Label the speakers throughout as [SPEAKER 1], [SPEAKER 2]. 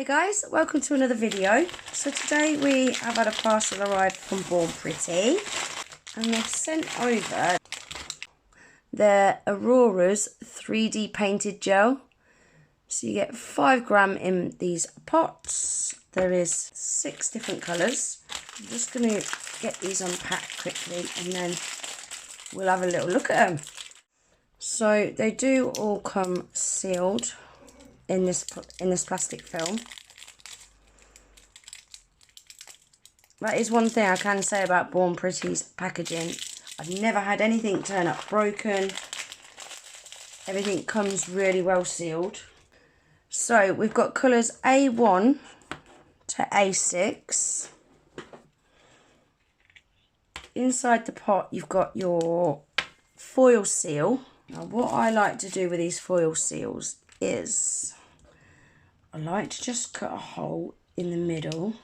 [SPEAKER 1] Hi guys, welcome to another video. So today we have had a parcel arrived from Born Pretty and they've sent over their Aurora's 3D painted gel. So you get 5 gram in these pots. There is 6 different colours. I'm just going to get these unpacked quickly and then we'll have a little look at them. So they do all come sealed in this plastic film. That is one thing I can say about Born Pretty's packaging. I've never had anything turn up broken. Everything comes really well sealed. So we've got colours A1 to A6. Inside the pot you've got your foil seal. Now what I like to do with these foil seals is I like to just cut a hole in the middle.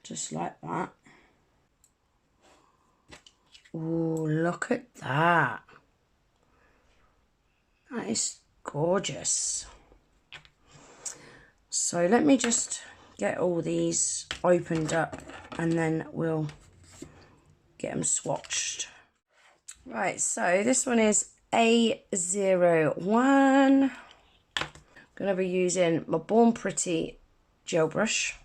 [SPEAKER 1] Just like that. Oh, look at that. That is gorgeous. So let me just get all these opened up and then we'll get them swatched. Right, so this one is A01. I'm going to be using my Born Pretty gel brush.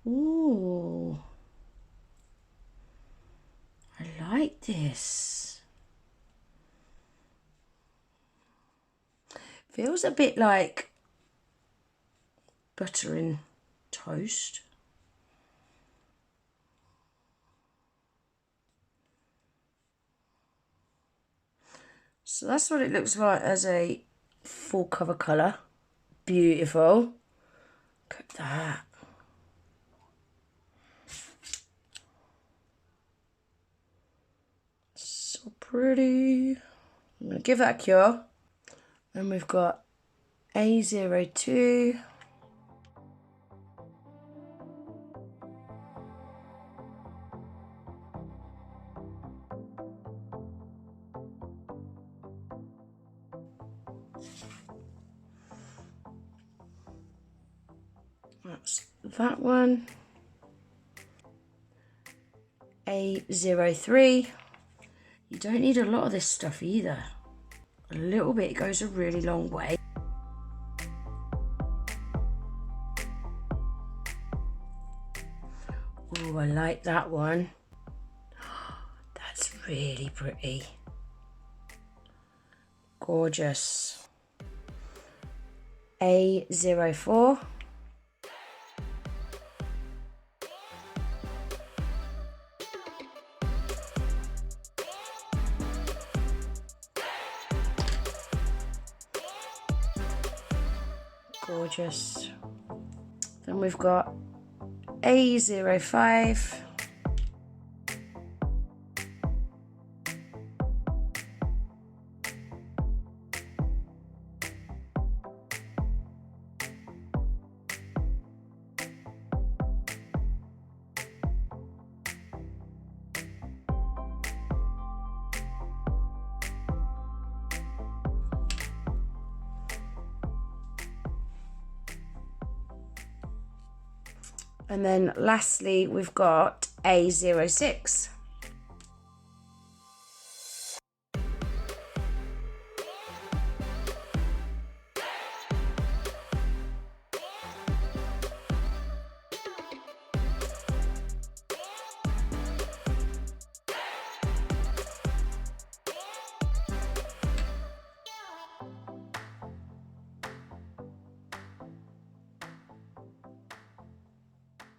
[SPEAKER 1] Ooh, I like this. Feels a bit like butter and toast. So that's what it looks like as a full cover colour. Beautiful. Look at that. So pretty. I'm going to give that a cure. And we've got A02. That's that one. A03. You don't need a lot of this stuff either. A little bit goes a really long way. Oh, I like that one. That's really pretty. Gorgeous. A04. Gorgeous. Then we've got A05. And then lastly, we've got A06.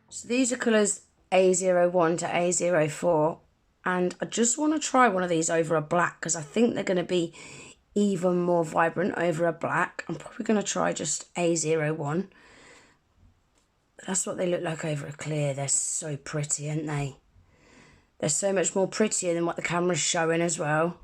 [SPEAKER 1] So these are colours A01 to A04 and I just want to try one of these over a black because I think they're going to be even more vibrant over a black. I'm probably going to try just A01. That's what they look like over a clear. They're so pretty, aren't they? They're so much more prettier than what the camera's showing as well.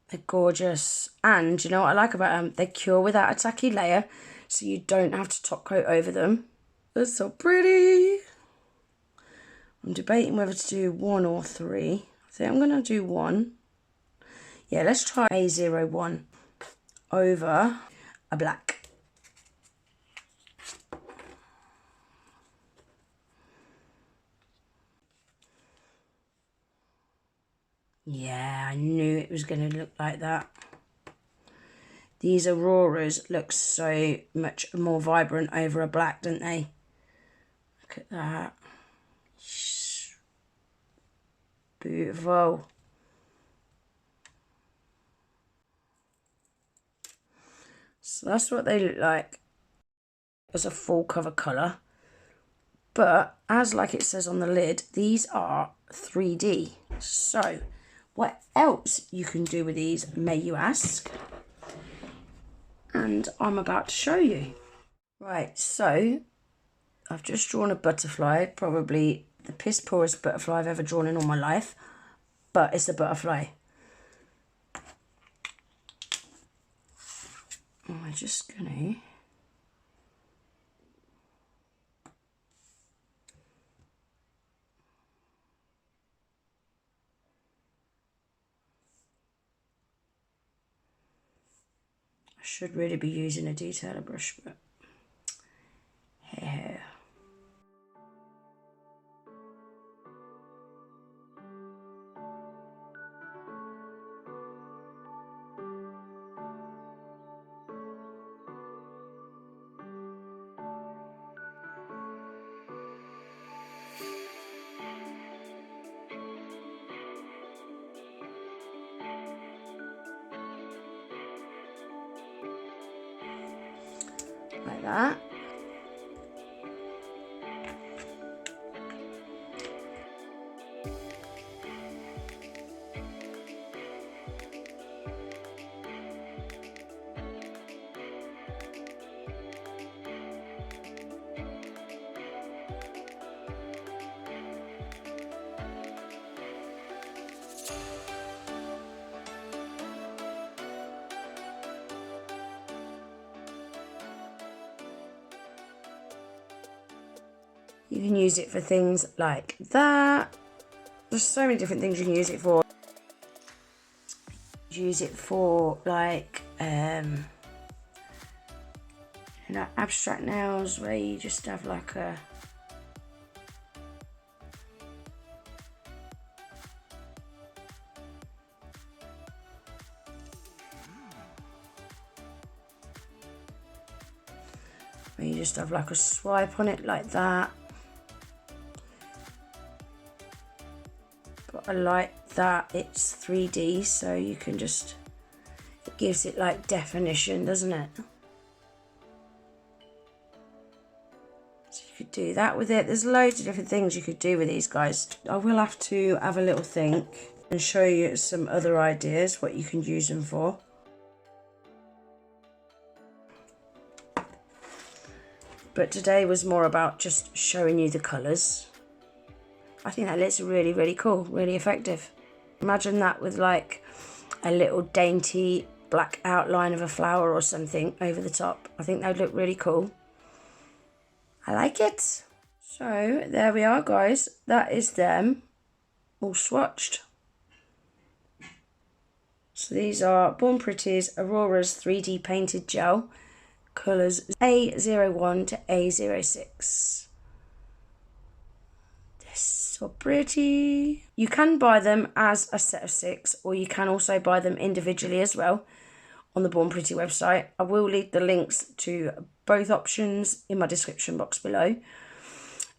[SPEAKER 1] They're gorgeous. And you know what I like about them? They cure without a tacky layer, so you don't have to top coat over them. They're so pretty. I'm debating whether to do 1 or 3. I think I'm going to do 1. Yeah, let's try A01 over a black. Yeah, I knew it was going to look like that. These Auroras look so much more vibrant over a black, don't they? Look at that. Beautiful. So that's what they look like as a full cover colour. But as like it says on the lid, these are 3D. So what else you can do with these, may you ask? And I'm about to show you. Right, so I've just drawn a butterfly, probably the piss poorest butterfly I've ever drawn in all my life, but it's a butterfly. I'm just gonna I should really be using a detailer brush, but hey. Like that. You can use it for things like that. There's so many different things you can use it for. Use it for like you know, abstract nails where you just have like a swipe on it like that. But I like that it's 3D, so you can just, it gives it like definition, doesn't it? So you could do that with it. There's loads of different things you could do with these guys. I will have to have a little think and show you some other ideas what you can use them for. But today was more about just showing you the colours. I think that looks really, really cool, really effective. Imagine that with like a little dainty black outline of a flower or something over the top. I think that would look really cool. I like it. So there we are, guys. That is them all swatched. So these are Born Pretty's Aurora's 3D painted gel, colours A01 to A06. They're so pretty. You can buy them as a set of 6, or you can also buy them individually as well on the Born Pretty website. I will leave the links to both options in my description box below.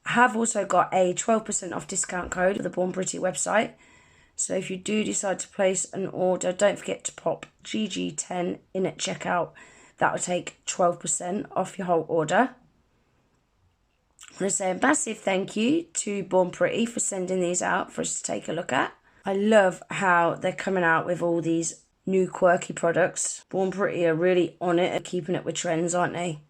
[SPEAKER 1] I have also got a 12% off discount code for the Born Pretty website. So if you do decide to place an order, don't forget to pop GG10 in at checkout. That will take 12% off your whole order. I want to say a massive thank you to Born Pretty for sending these out for us to take a look at. I love how they're coming out with all these new quirky products. Born Pretty are really on it and keeping up with trends, aren't they?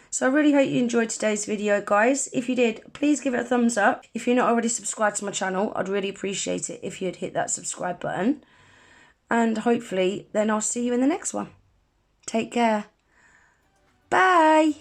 [SPEAKER 1] So I really hope you enjoyed today's video, guys. If you did, please give it a thumbs up. If you're not already subscribed to my channel, I'd really appreciate it if you'd hit that subscribe button. And hopefully then I'll see you in the next one. Take care. Bye.